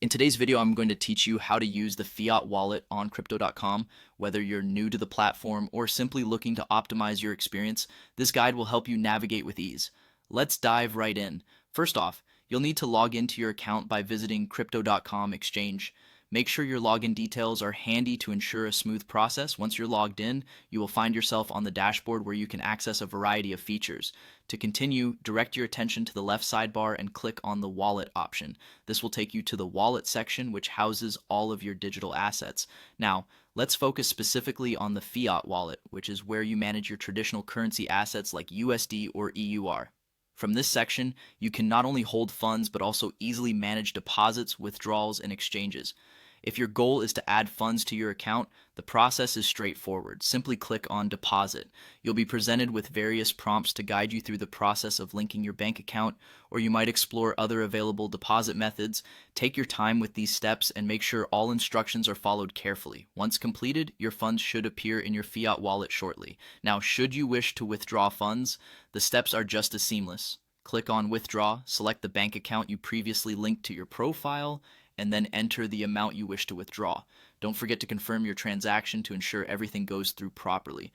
In today's video, I'm going to teach you how to use the Fiat wallet on Crypto.com. Whether you're new to the platform or simply looking to optimize your experience, this guide will help you navigate with ease. Let's dive right in. First off, you'll need to log into your account by visiting Crypto.com exchange. Make sure your login details are handy to ensure a smooth process. Once you're logged in, you will find yourself on the dashboard where you can access a variety of features. To continue, direct your attention to the left sidebar and click on the Wallet option. This will take you to the Wallet section, which houses all of your digital assets. Now, let's focus specifically on the Fiat wallet, which is where you manage your traditional currency assets like USD or EUR. From this section, you can not only hold funds but also easily manage deposits, withdrawals, and exchanges. If your goal is to add funds to your account, the process is straightforward. Simply click on Deposit. You'll be presented with various prompts to guide you through the process of linking your bank account, or you might explore other available deposit methods. Take your time with these steps and make sure all instructions are followed carefully. Once completed, your funds should appear in your Fiat wallet shortly. Now, should you wish to withdraw funds, the steps are just as seamless. Click on Withdraw, select the bank account you previously linked to your profile, and then enter the amount you wish to withdraw. Don't forget to confirm your transaction to ensure everything goes through properly.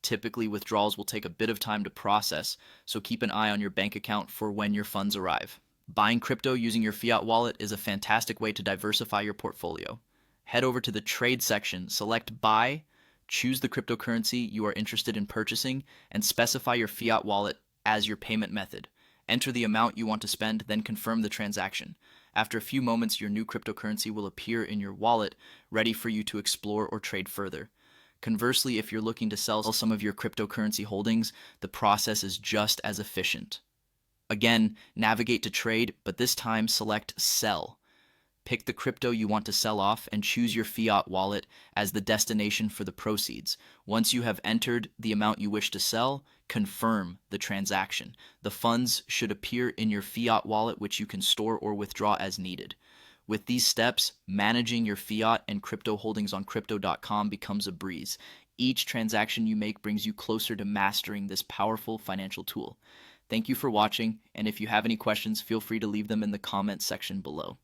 Typically, withdrawals will take a bit of time to process, so keep an eye on your bank account for when your funds arrive. Buying crypto using your Fiat wallet is a fantastic way to diversify your portfolio. Head over to the Trade section, select Buy, choose the cryptocurrency you are interested in purchasing, and specify your Fiat wallet as your payment method. Enter the amount you want to spend, then confirm the transaction. After a few moments, your new cryptocurrency will appear in your wallet, ready for you to explore or trade further. Conversely, if you're looking to sell some of your cryptocurrency holdings, the process is just as efficient. Again, navigate to Trade, but this time select Sell. Pick the crypto you want to sell off and choose your Fiat wallet as the destination for the proceeds. Once you have entered the amount you wish to sell, confirm the transaction. The funds should appear in your Fiat wallet, which you can store or withdraw as needed. With these steps, managing your Fiat and crypto holdings on Crypto.com becomes a breeze. Each transaction you make brings you closer to mastering this powerful financial tool. Thank you for watching, and if you have any questions, feel free to leave them in the comments section below.